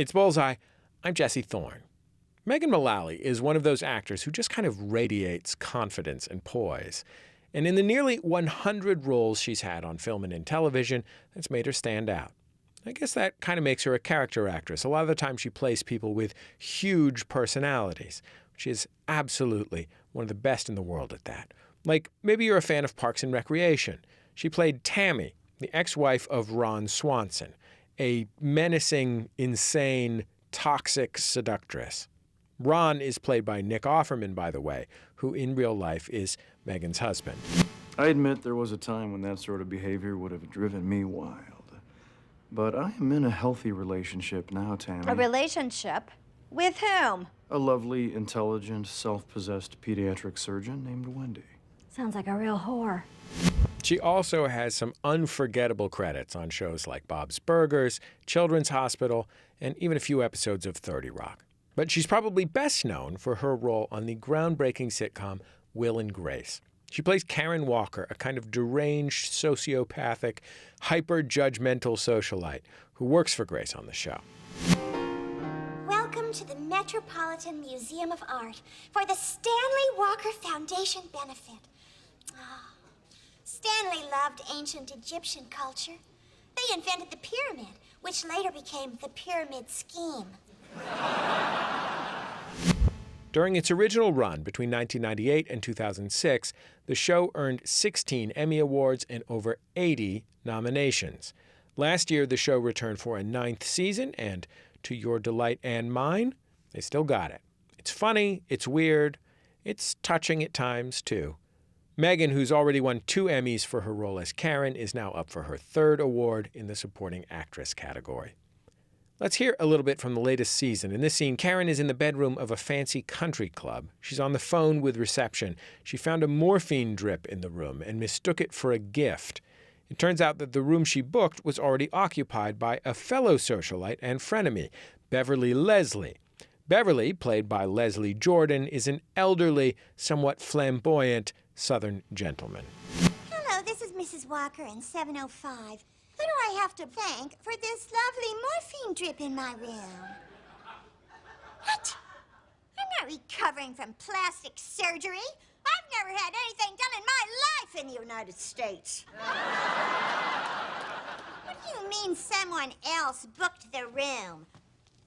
It's Bullseye. I'm Jesse Thorn. Megan Mullally is one of those actors who just kind of radiates confidence and poise. And in the nearly 100 roles she's had on film and in television, that's made her stand out. I guess that kind of makes her a character actress. A lot of the time she plays people with huge personalities. She is absolutely one of the best in the world at that. Like, maybe you're a fan of Parks and Recreation. She played Tammy, the ex-wife of Ron Swanson, a menacing, insane, toxic seductress. Ron is played by Nick Offerman, by the way, who in real life is Megan's husband. I admit there was a time when that sort of behavior would have driven me wild. But I am in a healthy relationship now, Tammy. A relationship? With whom? A lovely, intelligent, self-possessed pediatric surgeon named Wendy. Sounds like a real whore. She also has some unforgettable credits on shows like Bob's Burgers, Children's Hospital, and even a few episodes of 30 Rock. But she's probably best known for her role on the groundbreaking sitcom Will and Grace. She plays Karen Walker, a kind of deranged, sociopathic, hyper-judgmental socialite who works for Grace on the show. Welcome to the Metropolitan Museum of Art for the Stanley Walker Foundation benefit. Stanley loved ancient Egyptian culture. They invented the pyramid, which later became the pyramid scheme. During its original run between 1998 and 2006, the show earned 16 Emmy Awards and over 80 nominations. Last year, the show returned for a 9th season, and to your delight and mine, they still got it. It's funny, it's weird, it's touching at times, too. Megan, who's already won 2 Emmys for her role as Karen, is now up for her 3rd award in the supporting actress category. Let's hear a little bit from the latest season. In this scene, Karen is in the bedroom of a fancy country club. She's on the phone with reception. She found a morphine drip in the room and mistook it for a gift. It turns out that the room she booked was already occupied by a fellow socialite and frenemy, Beverly Leslie. Beverly, played by Leslie Jordan, is an elderly, somewhat flamboyant Southern gentleman. Hello, this is Mrs. Walker in 705. Who do I have to thank for this lovely morphine drip in my room? What? I'm not recovering from plastic surgery. I've never had anything done in my life in the United States. What do you mean someone else booked the room?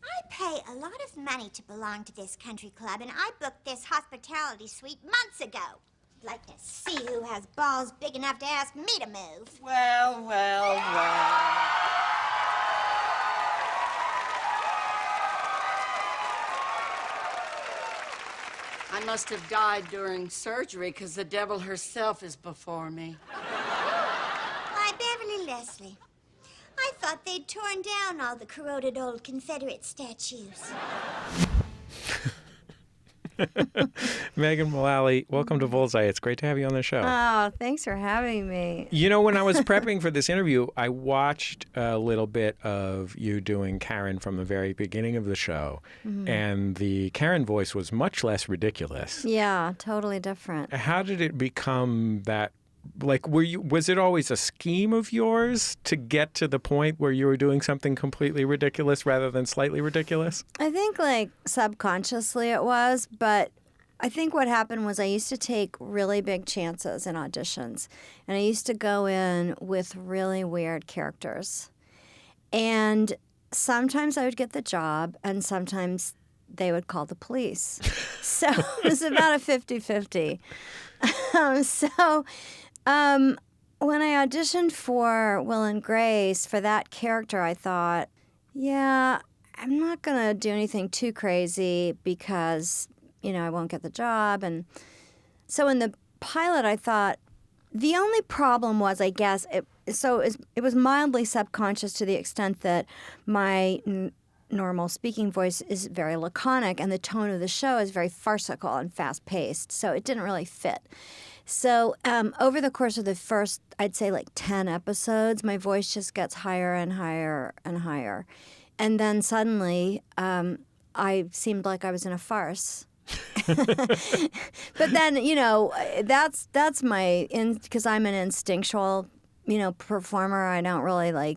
I pay a lot of money to belong to this country club, and I booked this hospitality suite months ago. I'd like to see who has balls big enough to ask me to move. Well. I must have died during surgery because the devil herself is before me. Why, Beverly Leslie, I thought they'd torn down all the corroded old Confederate statues. Megan Mullally, welcome to Bullseye. It's great to have you on the show. Oh, thanks for having me. You know, when I was prepping for this interview, I watched a little bit of you doing Karen from the very beginning of the show, and the Karen voice was much less ridiculous. Yeah, totally different. How did it become that? Like, was it always a scheme of yours to get to the point where you were doing something completely ridiculous rather than slightly ridiculous? I think, like, subconsciously it was, but I think what happened was I used to take really big chances in auditions, and I used to go in with really weird characters. And sometimes I would get the job, and sometimes they would call the police. So it was about a 50-50. When I auditioned for Will and Grace, for that character, I thought, yeah, I'm not going to do anything too crazy because, I won't get the job. And so in the pilot, I thought, the only problem was, I guess, it was mildly subconscious to the extent that my normal speaking voice is very laconic and the tone of the show is very farcical and fast-paced, so it didn't really fit. So over the course of the first, I'd say 10 episodes, my voice just gets higher and higher and higher. And then suddenly I seemed like I was in a farce. But then, that's my, because I'm an instinctual performer. I don't really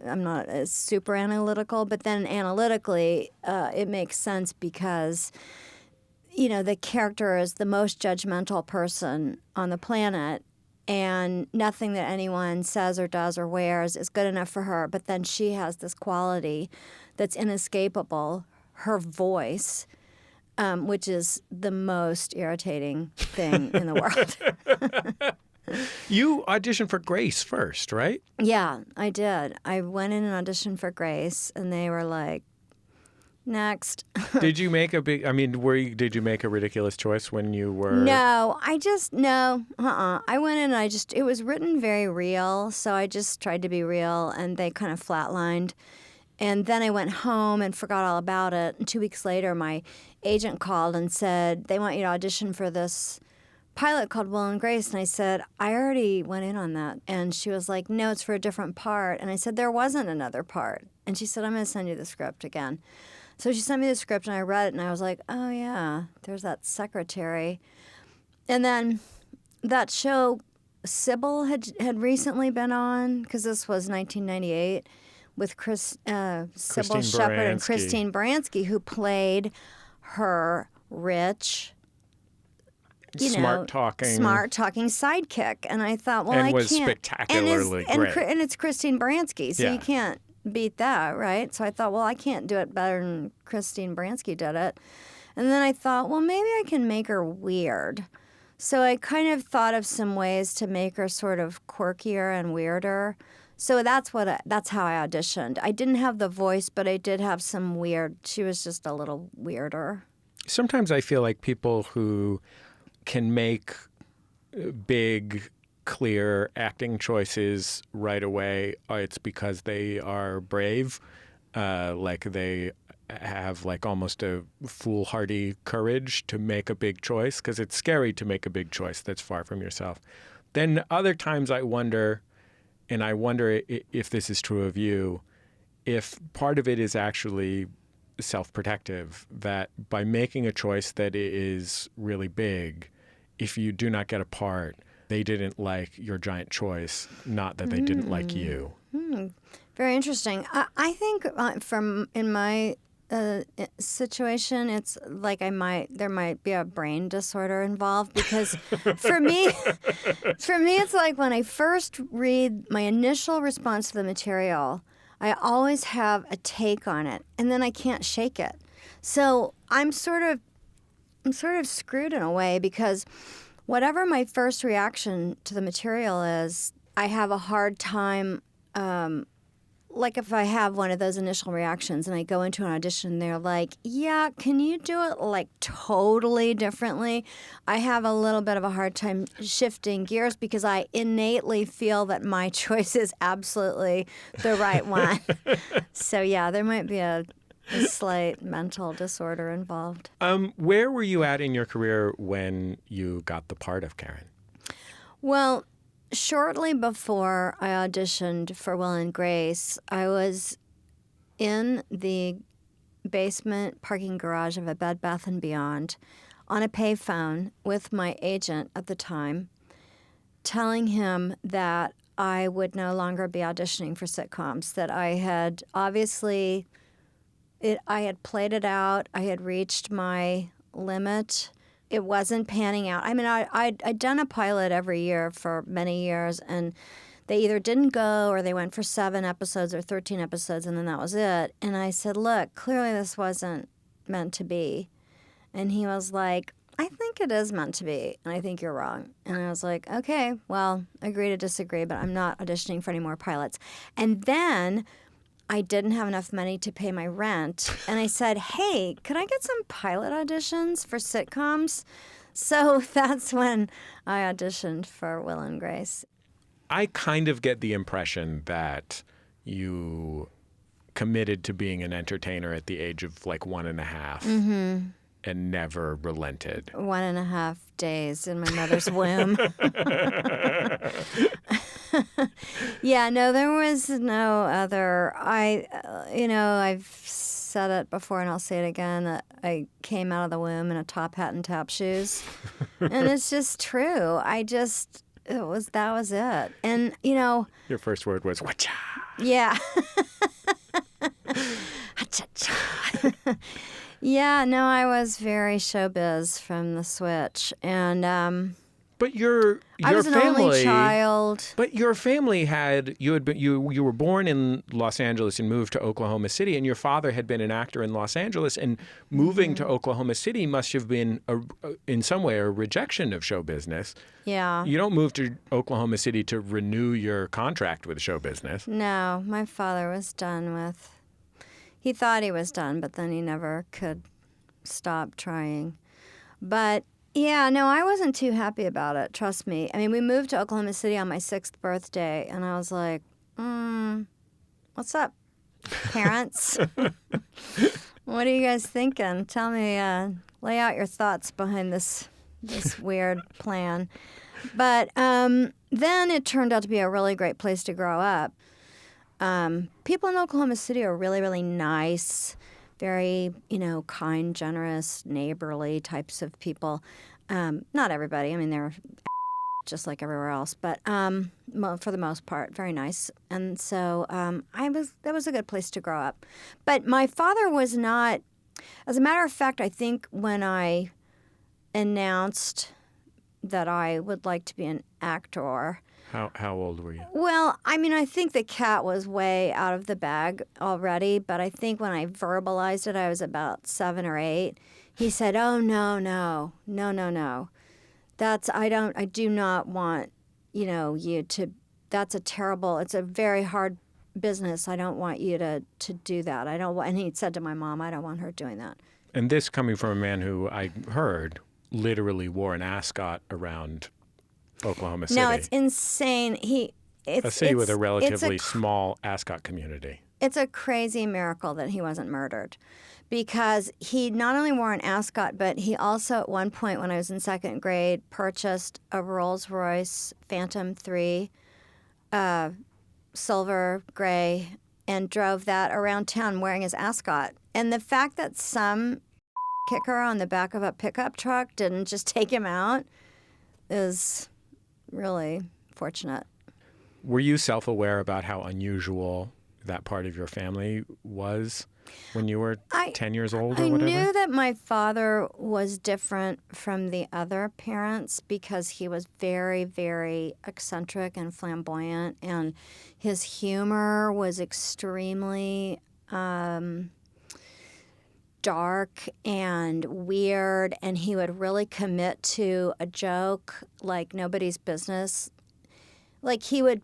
I'm not super analytical, but then analytically, it makes sense because, the character is the most judgmental person on the planet, and nothing that anyone says or does or wears is good enough for her. But then she has this quality that's inescapable, her voice, which is the most irritating thing in the world. You auditioned for Grace first, right? Yeah, I did. I went in and auditioned for Grace, and they were like, next. Did you make did you make a ridiculous choice when you were... No, I went in and it was written very real, so I just tried to be real, and they kind of flatlined. And then I went home and forgot all about it. And 2 weeks later, my agent called and said, they want you to audition for this pilot called Will and Grace. And I said, I already went in on that. And she was like, no, it's for a different part. And I said, there wasn't another part. And she said, I'm going to send you the script again. So she sent me the script, and I read it, and I was like, oh, yeah, there's that secretary. And then that show, Sybil, had recently been on, because this was 1998, with Sybil Shepherd and Christine Baranski, who played her rich, smart-talking sidekick. And I thought, well, was spectacularly great. And it's Christine Baranski, so you can't beat that, right? So I thought, well, I can't do it better than Christine Baranski did it. And then I thought, well, maybe I can make her weird. So I kind of thought of some ways to make her sort of quirkier and weirder. So that's how I auditioned. I didn't have the voice, but I did have some weird. She was just a little weirder. Sometimes I feel like people who can make big, clear acting choices right away, it's because they are brave, like they have almost a foolhardy courage to make a big choice, because it's scary to make a big choice that's far from yourself. Then other times I wonder if this is true of you, if part of it is actually self-protective, that by making a choice that is really big, if you do not get a part, they didn't like your giant choice, not that they didn't like you. Very interesting. I think in my situation, it's like there might be a brain disorder involved, because for me, it's like when I first read my initial response to the material, I always have a take on it, and then I can't shake it. So I'm sort of screwed in a way, because whatever my first reaction to the material is, I have a hard time, like if I have one of those initial reactions and I go into an audition, they're like, yeah, can you do it totally differently? I have a little bit of a hard time shifting gears, because I innately feel that my choice is absolutely the right one. So yeah, there might be a slight mental disorder involved. Where were you at in your career when you got the part of Karen? Well, shortly before I auditioned for Will and Grace, I was in the basement parking garage of a Bed Bath & Beyond on a payphone with my agent at the time, telling him that I would no longer be auditioning for sitcoms, that I had obviously... I had played it out. I had reached my limit. It wasn't panning out. I mean, I'd done a pilot every year for many years, and they either didn't go or they went for 7 episodes or 13 episodes, and then that was it. And I said, look, clearly this wasn't meant to be. And he was like, I think it is meant to be, and I think you're wrong. And I was like, okay, well, agree to disagree, but I'm not auditioning for any more pilots. And then I didn't have enough money to pay my rent. And I said, hey, could I get some pilot auditions for sitcoms? So that's when I auditioned for Will and Grace. I kind of get the impression that you committed to being an entertainer at the age of 1.5 and never relented. 1.5 days in my mother's womb. Yeah, no, there was no other. I've said it before and I'll say it again, that I came out of the womb in a top hat and tap shoes. And it's just true. I just that was it. And, you know, Your first word was "wacha." yeah. Ha-cha-cha. Yeah, no, I was very showbiz from the switch. And But your I was an family, only child. But your family you were born in Los Angeles and moved to Oklahoma City, and your father had been an actor in Los Angeles, and moving to Oklahoma City must have been in some way a rejection of show business. Yeah. You don't move to Oklahoma City to renew your contract with show business. No, my father was done with. He thought he was done, but then he never could stop trying. But yeah, no, I wasn't too happy about it. Trust me. I mean, we moved to Oklahoma City on my 6th birthday, and I was like, what's up, parents? What are you guys thinking? Tell me, lay out your thoughts behind this weird plan. But then it turned out to be a really great place to grow up. People in Oklahoma City are really, really nice. Very, kind, generous, neighborly types of people. Not everybody. I mean, they're just like everywhere else, but for the most part, very nice. And so that was a good place to grow up. But my father was not. As a matter of fact, I think when I announced that I would like to be an actor. How old were you? Well, I mean, I think the cat was way out of the bag already, but I think when I verbalized it, I was about 7 or 8. He said, "Oh, no. I do not want, you to, it's a very hard business. I don't want you to do that. And he said to my mom, I don't want her doing that." And this coming from a man who I heard literally wore an ascot around Oklahoma City. No, it's insane. A city with a relatively small ascot community. It's a crazy miracle that he wasn't murdered, because he not only wore an ascot, but he also at one point when I was in 2nd grade purchased a Rolls-Royce Phantom 3, silver gray, and drove that around town wearing his ascot. And the fact that some kicker on the back of a pickup truck didn't just take him out is really fortunate. Were you self-aware about how unusual that part of your family was when you were 10 years old or whatever? I knew that my father was different from the other parents because he was very, very eccentric and flamboyant, and his humor was extremely dark and weird, and he would really commit to a joke like nobody's business. Like he would,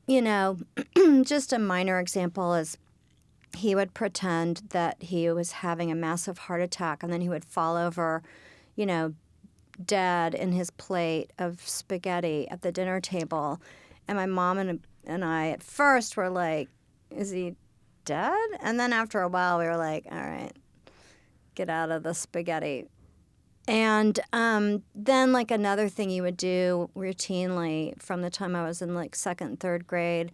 just a minor example is he would pretend that he was having a massive heart attack, and then he would fall over, dead in his plate of spaghetti at the dinner table. And my mom and I at first were like, is he dead? And then after a while we were like, all right, get out of the spaghetti. And then like another thing you would do routinely from the time I was in like 2nd, 3rd grade.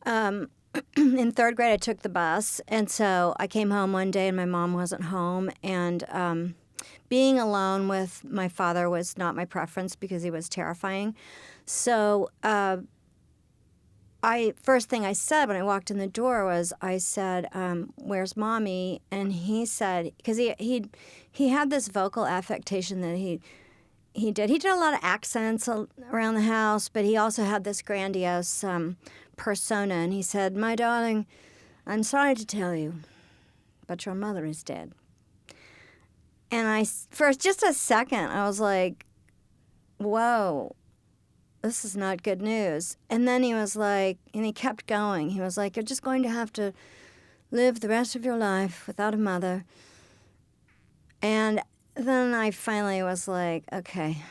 In 3rd grade, I took the bus. And so I came home one day and my mom wasn't home. And being alone with my father was not my preference because he was terrifying. So first thing I said when I walked in the door was, I said, "Where's Mommy?" And he said, because he had this vocal affectation that he did. He did a lot of accents around the house, but he also had this grandiose persona. And he said, "My darling, I'm sorry to tell you, but your mother is dead." And for just a second, I was like, whoa. This is not good news. And then he was like, and he kept going. He was like, "You're just going to have to live the rest of your life without a mother." And then I finally was like, okay,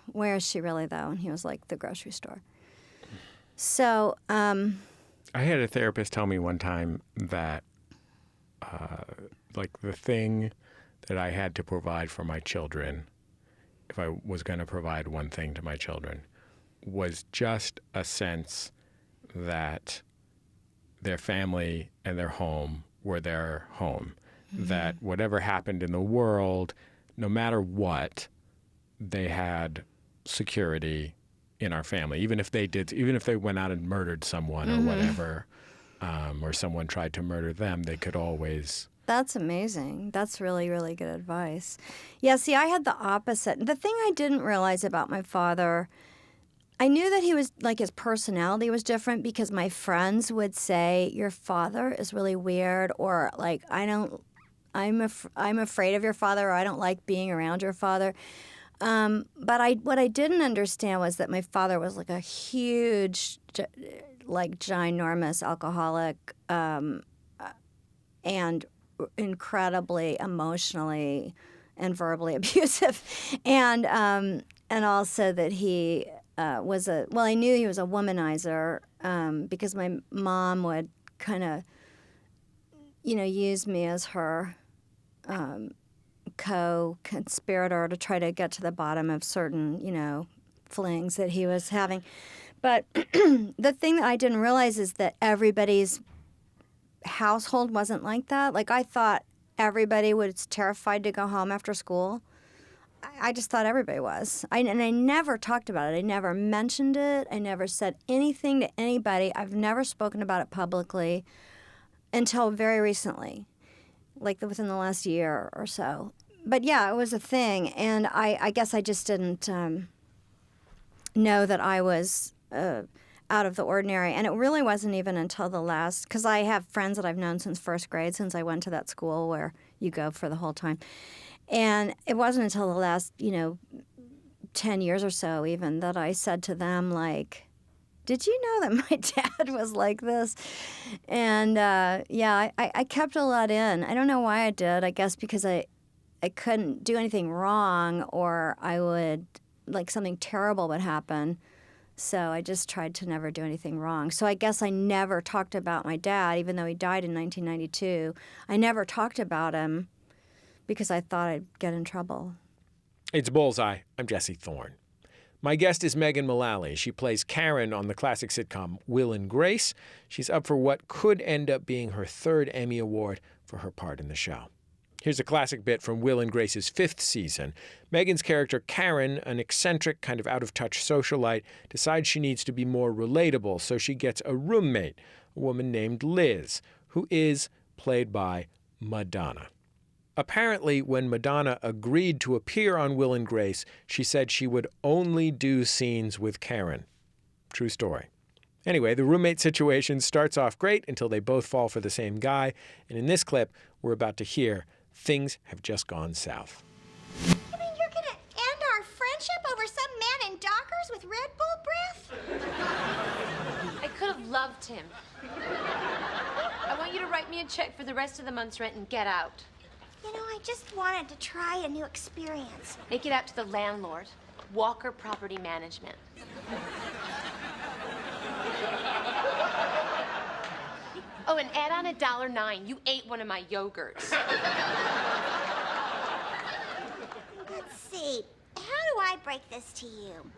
where is she really, though? And he was like, "The grocery store." So I had a therapist tell me one time that like the thing that I had to provide for my children, if I was going to provide one thing to my children, was just a sense that their family and their home were their home. Mm-hmm. That whatever happened in the world, no matter what, they had security in our family, even if they went out and murdered someone or whatever, or someone tried to murder them, they could always. That's amazing. That's really, really good advice. Yeah, see, I had the opposite. The thing I didn't realize about my father, I knew that he was, like, his personality was different because my friends would say, your father is really weird, or, like, I'm afraid of your father, or I don't like being around your father. But what I didn't understand was that my father was, like, a huge, like, ginormous alcoholic, and incredibly emotionally and verbally abusive, and also that he I knew he was a womanizer, because my mom would kind of, use me as her co-conspirator to try to get to the bottom of certain, flings that he was having. But the thing that I didn't realize is that everybody's household wasn't like that. Like, I thought everybody was terrified to go home after school. I just thought everybody was. And I never talked about it. I never mentioned it. I never said anything to anybody. I've never spoken about it publicly until very recently, like within the last year or so. But yeah, it was a thing. And I guess I just didn't know that I was out of the ordinary. And it really wasn't even until because I have friends that I've known since first grade, since I went to that school where you go for the whole time. And it wasn't until the last, 10 years or so even that I said to them, like, did you know that my dad was like this? And I kept a lot in. I don't know why I did. I guess because I couldn't do anything wrong, or I would, like, something terrible would happen. So I just tried to never do anything wrong. So I guess I never talked about my dad, even though he died in 1992. I never talked about him because I thought I'd get in trouble. It's Bullseye. I'm Jesse Thorn. My guest is Megan Mullally. She plays Karen on the classic sitcom Will and Grace. She's up for what could end up being her third Emmy Award for her part in the show. Here's a classic bit from Will and Grace's 5th season. Megan's character, Karen, an eccentric, kind of out-of-touch socialite, decides she needs to be more relatable, so she gets a roommate, a woman named Liz, who is played by Madonna. Apparently, when Madonna agreed to appear on Will and Grace, she said she would only do scenes with Karen. True story. Anyway, the roommate situation starts off great until they both fall for the same guy, and in this clip, we're about to hear things have just gone south. You mean you're gonna end our friendship over some man in Dockers with Red Bull breath? I could have loved him. I want you to write me a check for the rest of the month's rent and get out. I just wanted to try a new experience. Make it out to the landlord, Walker Property Management. Oh, and add on $1.09. You ate one of my yogurts. Let's see. How do I break this to you?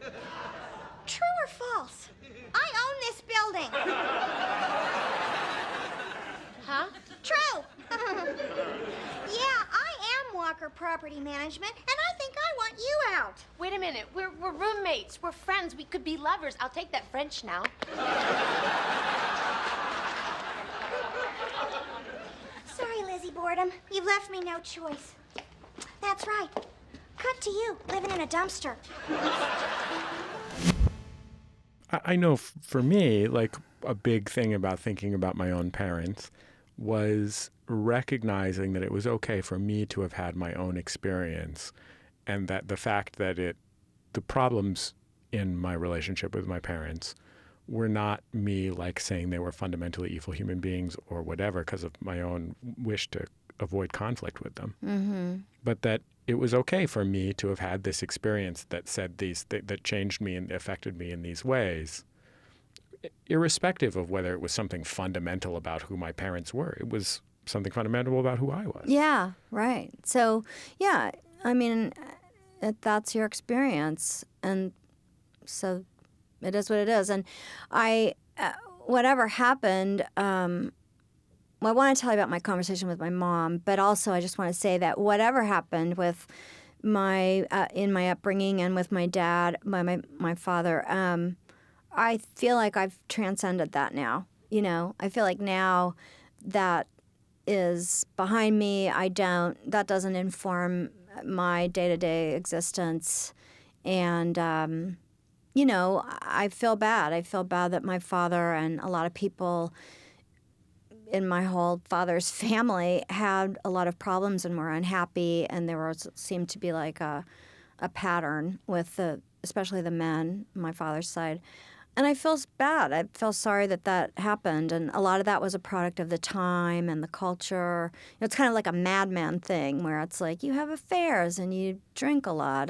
True or false? I own this building. Huh? True. Yeah, I am Walker Property Management, and I think I want you out. Wait a minute. We're roommates. We're friends. We could be lovers. I'll take that French now. Sorry, Lizzie Boredom. You've left me no choice. That's right. Cut to you, living in a dumpster. I know for me, like, a big thing about thinking about my own parents was recognizing that it was okay for me to have had my own experience, and that the fact that the problems in my relationship with my parents were not me, like, saying they were fundamentally evil human beings or whatever because of my own wish to avoid conflict with them, but that it was okay for me to have had this experience that said that changed me and affected me in these ways, irrespective of whether it was something fundamental about who my parents were. It was something fundamental about who I was. Yeah, right. So, yeah, I mean, that's your experience, and so it is what it is. And whatever happened, I want to tell you about my conversation with my mom, but also I just want to say that whatever happened with in my upbringing and with my dad, my father, I feel like I've transcended that now. I feel like now that is behind me. That doesn't inform my day-to-day existence. And, I feel bad. I feel bad that my father and a lot of people in my whole father's family had a lot of problems and were unhappy, and seemed to be like a pattern with especially the men, my father's side. And I feel bad. I feel sorry that happened, and a lot of that was a product of the time and the culture. It's kind of like a Mad Men thing where it's like you have affairs and you drink a lot,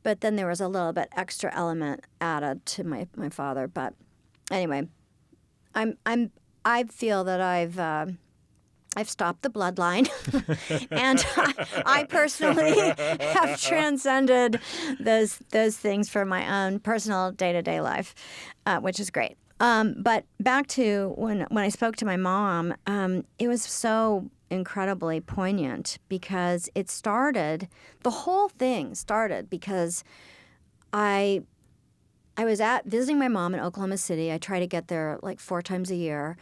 but then there was a little bit extra element added to my father. But anyway, I feel that I've stopped the bloodline, and I personally have transcended those things for my own personal day-to-day life, which is great. But back to when I spoke to my mom, it was so incredibly poignant because the whole thing started because I was visiting my mom in Oklahoma City. I try to get there like 4 times a year.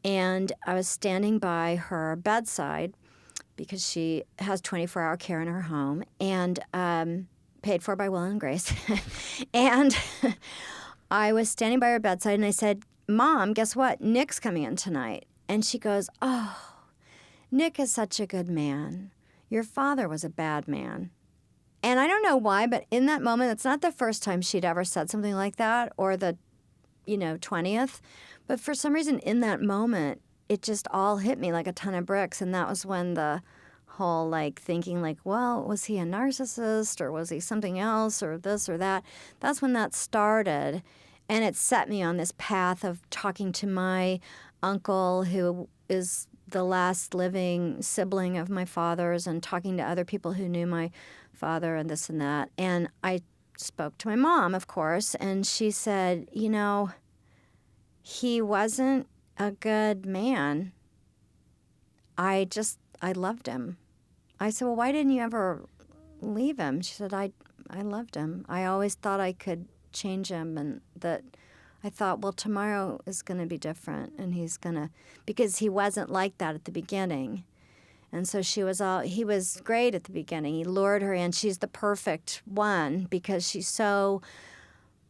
And I was standing by her bedside because she has 24-hour care in her home and paid for by Will and Grace. And I was standing by her bedside and I said, "Mom, guess what? Nick's coming in tonight." And she goes, "Oh, Nick is such a good man. Your father was a bad man." And I don't know why, but in that moment, it's not the first time she'd ever said something like that or the 20th. But for some reason, in that moment, it just all hit me like a ton of bricks. And that was when the whole thinking well, was he a narcissist or was he something else or this or that? That's when that started. And it set me on this path of talking to my uncle, who is the last living sibling of my father's, and talking to other people who knew my father and this and that. And I spoke to my mom, of course, and she said, he wasn't a good man. I loved him. I said, "Well, why didn't you ever leave him?" She said, I loved him. I always thought I could change him, and that I thought, well, tomorrow is going to be different, and because he wasn't like that at the beginning. And so he was great at the beginning. He lured her in. She's the perfect one because she's so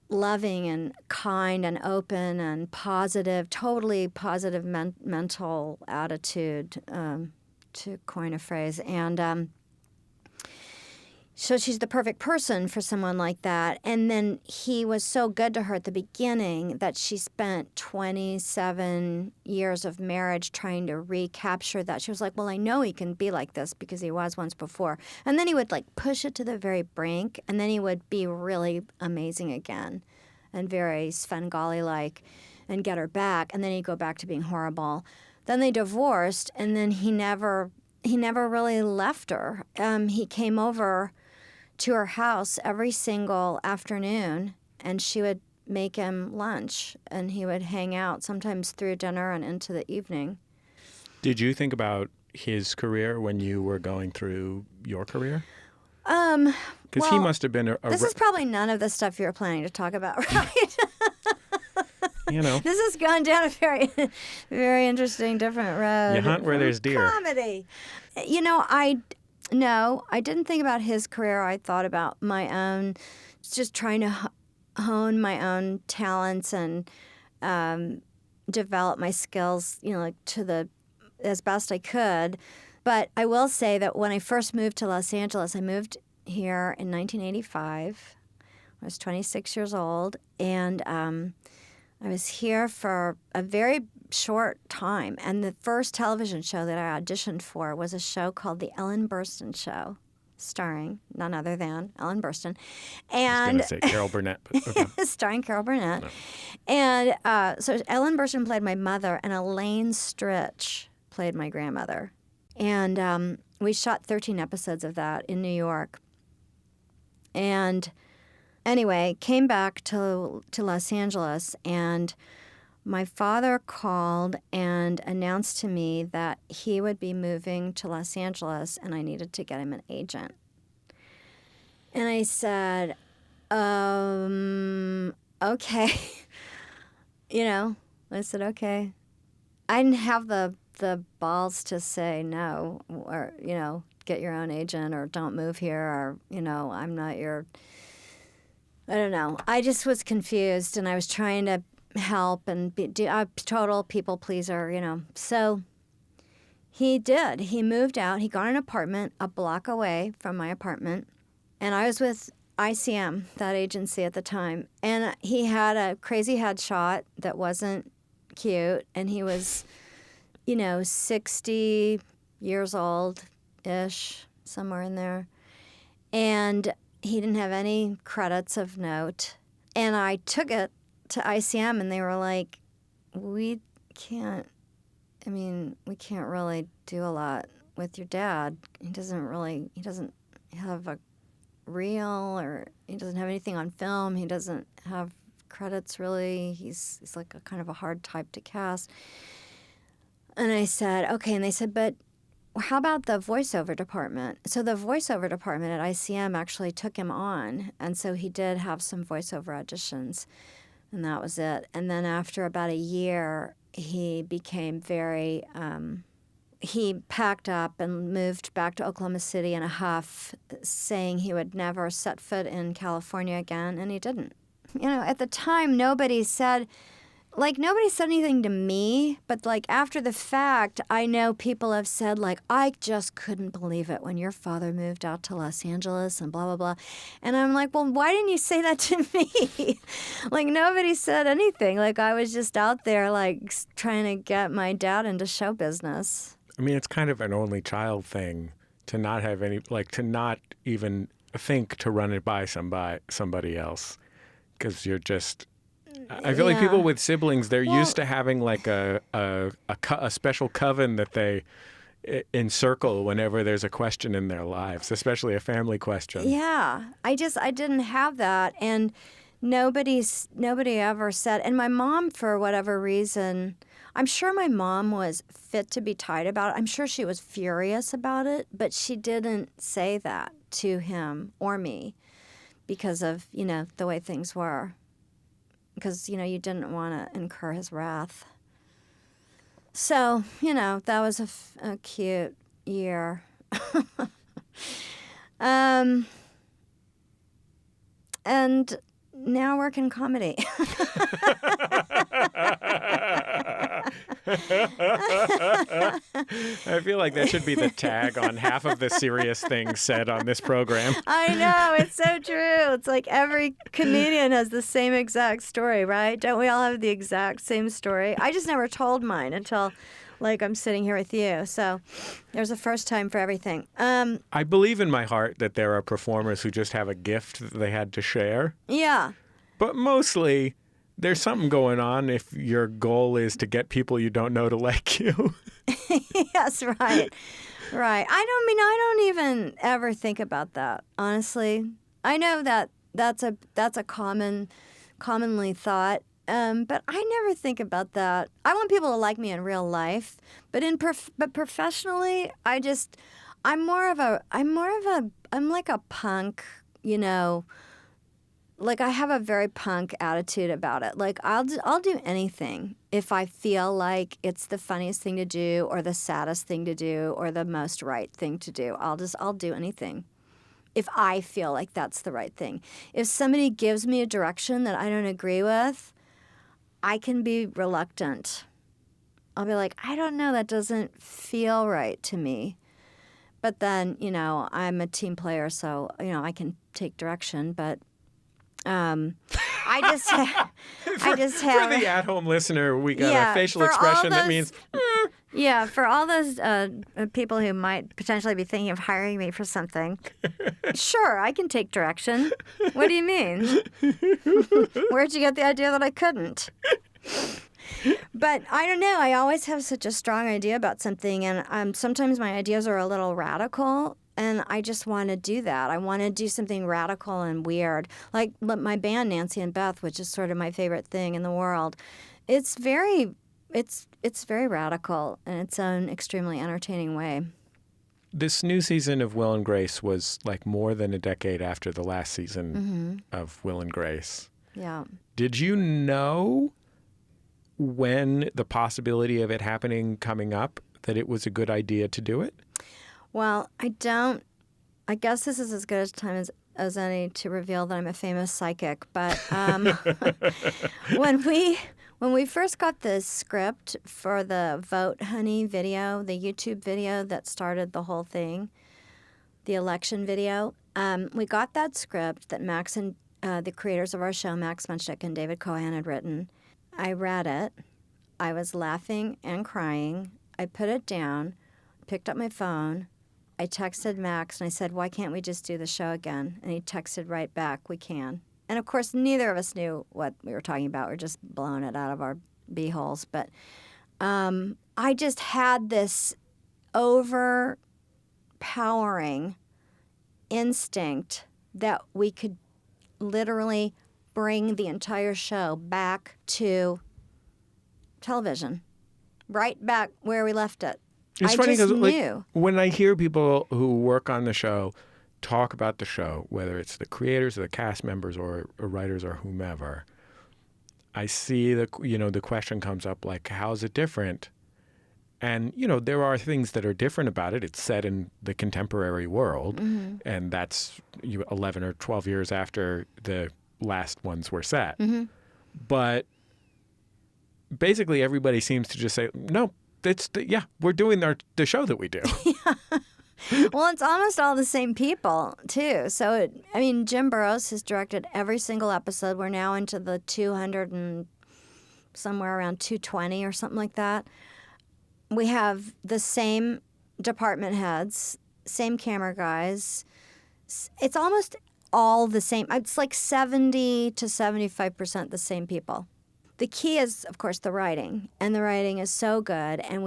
loving and kind and open and positive, totally positive mental attitude, to coin a phrase. And so she's the perfect person for someone like that. And then he was so good to her at the beginning that she spent 27 years of marriage trying to recapture that. She was like, well, I know he can be like this because he was once before. And then he would push it to the very brink, and then he would be really amazing again and very Svengali-like and get her back. And then he'd go back to being horrible. Then they divorced, and then he never really left her. He came over to her house every single afternoon, and she would make him lunch, and he would hang out sometimes through dinner and into the evening. Did you think about his career when you were going through your career? Because he must have been this is probably none of the stuff you're planning to talk about, right? This has gone down a very, very interesting, different road. You hunt where there's deer. Comedy. I didn't think about his career. I thought about my own, just trying to hone my own talents and develop my skills, as best I could. But I will say that when I first moved to Los Angeles, I moved here in 1985. I was 26 years old, and I was here for a very short time. And the first television show that I auditioned for was a show called The Ellen Burstyn Show, starring none other than Ellen Burstyn. And I was going to say Carol Burnett. But okay. Starring Carol Burnett. No. And so Ellen Burstyn played my mother, and Elaine Stritch played my grandmother. And we shot 13 episodes of that in New York. And anyway, came back to Los Angeles, and my father called and announced to me that he would be moving to Los Angeles, and I needed to get him an agent. And I said, okay. I said, okay. I didn't have the balls to say no or, get your own agent or don't move here or, I'm not your, I don't know. I just was confused and I was trying to help and be a total people pleaser, So he did. He moved out. He got an apartment a block away from my apartment. And I was with ICM, that agency at the time. And he had a crazy headshot that wasn't cute. And he was, 60 years old-ish, somewhere in there. And he didn't have any credits of note. And I took it to ICM and they were like, we can't really do a lot with your dad. He doesn't have a reel or he doesn't have anything on film. He doesn't have credits really. He's like a kind of a hard type to cast. And I said, okay. And they said, but how about the voiceover department? So the voiceover department at ICM actually took him on. And so he did have some voiceover auditions. And that was it. And then after about a year, he became very, he packed up and moved back to Oklahoma City in a huff, saying he would never set foot in California again, and he didn't. At the time, nobody said anything to me, but after the fact, I know people have said I just couldn't believe it when your father moved out to Los Angeles and blah, blah, blah. And I'm like, well, why didn't you say that to me? Nobody said anything. I was just out there trying to get my dad into show business. I mean, it's kind of an only child thing to not have any, to not even think to run it by somebody else because you're just... I feel like people with siblings, they're used to having a special coven that they encircle whenever there's a question in their lives, especially a family question. Yeah, I didn't have that, and nobody ever said. And my mom, for whatever reason, I'm sure my mom was fit to be tied about it. I'm sure she was furious about it, but she didn't say that to him or me because of the way things were. Because, you didn't want to incur his wrath. So, that was a cute year. And now work in comedy. I feel like that should be the tag on half of the serious things said on this program. I know, it's so true. It's like every comedian has the same exact story, right? Don't we all have the exact same story? I just never told mine until I'm sitting here with you. So there's a first time for everything. I believe in my heart that there are performers who just have a gift that they had to share. Yeah. But mostly, there's something going on if your goal is to get people you don't know to like you. Yes, right. Right. I don't even ever think about that, honestly. I know that that's a commonly thought, but I never think about that. I want people to like me in real life, but professionally, I'm like a punk, I have a very punk attitude about it. I'll do anything if I feel like it's the funniest thing to do or the saddest thing to do or the most right thing to do. I'll do anything if I feel like that's the right thing. If somebody gives me a direction that I don't agree with, I can be reluctant. I'll be like, I don't know, that doesn't feel right to me. But then, I'm a team player, so, I can take direction, but I just have... For the at-home listener, we got a facial expression that means... Yeah, for all those people who might potentially be thinking of hiring me for something, sure, I can take direction. What do you mean? Where'd you get the idea that I couldn't? But I don't know. I always have such a strong idea about something, and sometimes my ideas are a little radical, and I just want to do that. I want to do something radical and weird. Like my band, Nancy and Beth, which is sort of my favorite thing in the world. It's very radical in its own extremely entertaining way. This new season of Will and Grace was like more than a decade after the last season of Will and Grace. Yeah. Did you know when the possibility of it happening coming up that it was a good idea to do it? Well, I don't. I guess this is as good a time as any to reveal that I'm a famous psychic. But when we first got the script for the Vote Honey video, the YouTube video that started the whole thing, the election video, we got that script that Max and the creators of our show, Max Munchak and David Cohen, had written. I read it. I was laughing and crying. I put it down, picked up my phone. I texted Max and I said, why can't we just do the show again? And he texted right back, we can. And of course, neither of us knew what we were talking about. We were just blowing it out of our beeholes. But I just had this overpowering instinct that we could literally bring the entire show back to television, right back where we left it. It's I funny just because knew. When I hear people who work on the show talk about the show, whether it's the creators or the cast members or writers or whomever, I see the question comes up like, how's it different? And, there are things that are different about it. It's set in the contemporary world, and that's 11 or 12 years after the last ones were set. But basically everybody seems to just say, no, we're doing the show that we do. Well, it's almost all the same people, too. So, Jim Burrows has directed every single episode. We're now into the 200 and somewhere around 220 or something like that. We have the same department heads, same camera guys. It's almost all the same. It's like 70 to 75% the same people. The key is, of course, the writing. And the writing is so good. And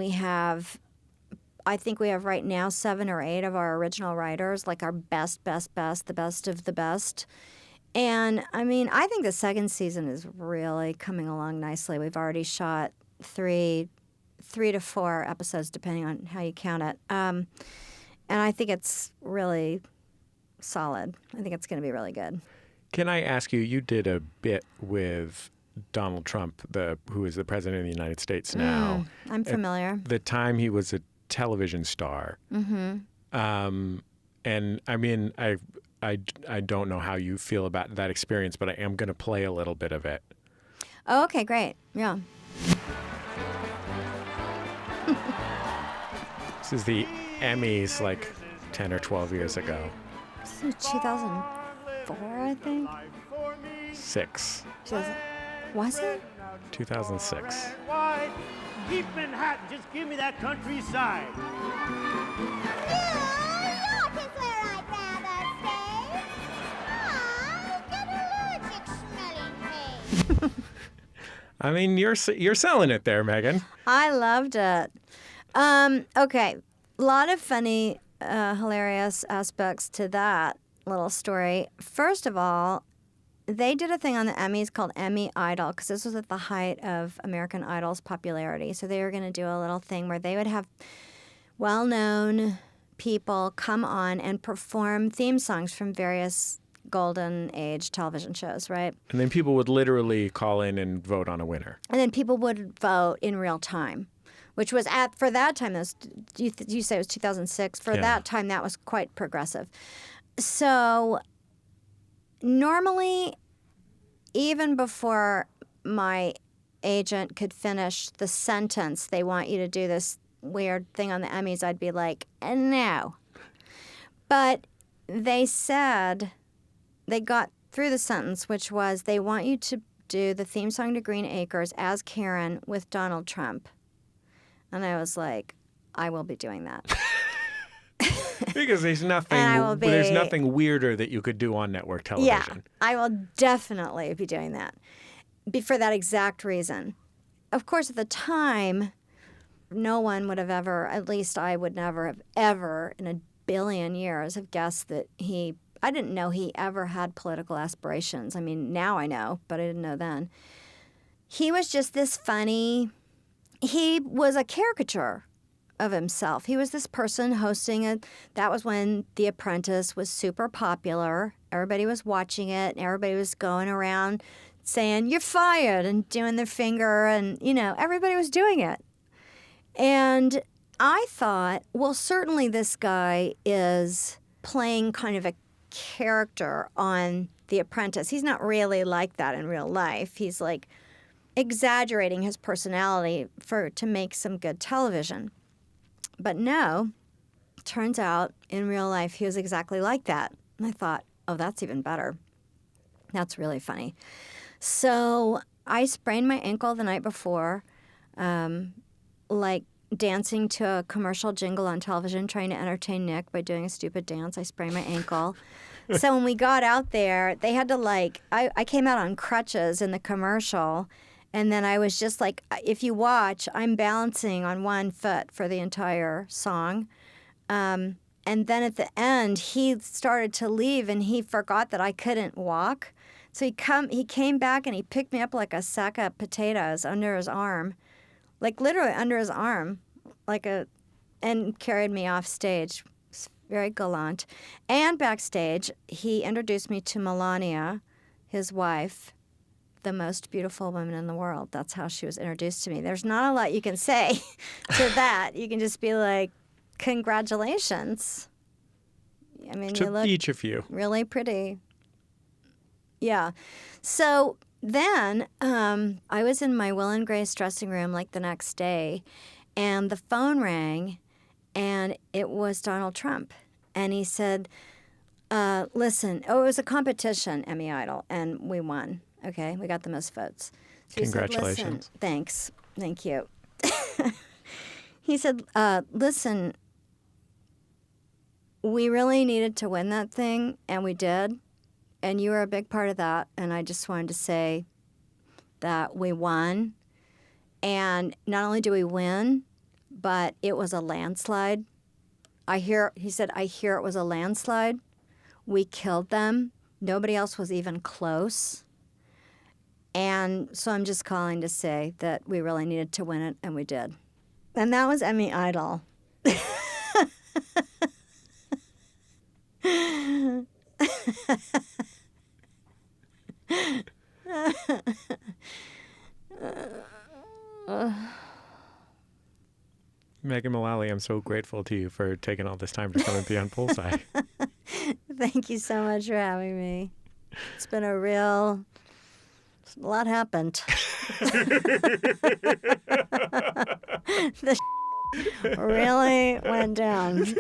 I think we have right now 7 or 8 of our original writers, like our best, the best of the best. And, I think the second season is really coming along nicely. We've already shot 3 to 4 episodes, depending on how you count it. And I think it's really solid. I think it's going to be really good. Can I ask you, you did a bit with Donald Trump, who is the president of the United States now. I'm familiar. At the time he was a television star. And I don't know how you feel about that experience, but I am going to play a little bit of it. Oh, okay, great. Yeah. This is the Emmys like 10 or 12 years ago. This is 2004, I think. 6. Was it? 2006. Keeping hot, just give me that countryside. North is where I'd rather stay. Get allergic smelling me. You're selling it there, Megan. I loved it. Okay, a lot of funny, hilarious aspects to that little story. First of all, they did a thing on the Emmys called Emmy Idol, because this was at the height of American Idol's popularity. So they were going to do a little thing where they would have well-known people come on and perform theme songs from various golden age television shows, right? And then people would literally call in and vote on a winner. And then people would vote in real time, which was for that time, you say it was 2006. For that time, that was quite progressive. So normally, even before my agent could finish the sentence, they want you to do this weird thing on the Emmys, I'd be like, no. But they said, they got through the sentence, which was they want you to do the theme song to Green Acres as Karen with Donald Trump. And I was like, I will be doing that. Because there's nothing weirder that you could do on network television. Yeah, I will definitely be doing that for that exact reason. Of course, at the time, no one would have ever, at least I would never have ever in a billion years have guessed that I didn't know he ever had political aspirations. Now I know, but I didn't know then. He was just this funny, he was a caricature of himself. He was this person hosting it. That was when The Apprentice was super popular. Everybody was watching it, and everybody was going around saying, "You're fired," and doing their finger, and, everybody was doing it. And I thought, well, certainly this guy is playing kind of a character on The Apprentice. He's not really like that in real life. He's like exaggerating his personality to make some good television. But no, turns out in real life he was exactly like that. And I thought, oh, that's even better. That's really funny. So I sprained my ankle the night before, like dancing to a commercial jingle on television, trying to entertain Nick by doing a stupid dance. I sprained my ankle. So when we got out there, they had to I came out on crutches in the commercial. And then I was just like, if you watch, I'm balancing on one foot for the entire song. And then at the end, he started to leave, and he forgot that I couldn't walk. So he came back, and he picked me up like a sack of potatoes under his arm, like literally under his arm, and carried me off stage. It's very gallant. And backstage, he introduced me to Melania, his wife, the most beautiful woman in the world. That's how she was introduced to me. There's not a lot you can say to that. You can just be like, congratulations. I mean, you look each of you really pretty. Yeah. So then I was in my Will and Grace dressing room like the next day, and the phone rang, and it was Donald Trump. And he said, listen, it was a competition, Emmy Idol, and we won. Okay, we got the most votes. So congratulations. He said, listen, thanks. Thank you. He said, listen, we really needed to win that thing, and we did. And you were a big part of that. And I just wanted to say that we won. And not only do we win, but it was a landslide. He said, I hear it was a landslide. We killed them. Nobody else was even close. And so I'm just calling to say that we really needed to win it, and we did. And that was Emmy Idol. Megan Mullally, I'm so grateful to you for taking all this time to come and be on Bullseye. Thank you so much for having me. It's been a lot happened. The really went down.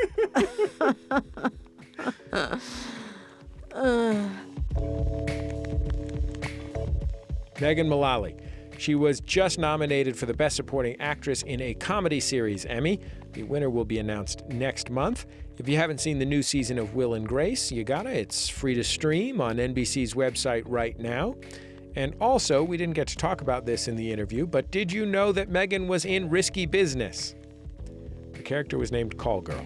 Megan Mullally. She was just nominated for the Best Supporting Actress in a Comedy Series Emmy. The winner will be announced next month. If you haven't seen the new season of Will and Grace, you gotta. It's free to stream on NBC's website right now. And also, we didn't get to talk about this in the interview, but did you know that Megan was in Risky Business? The character was named Call Girl.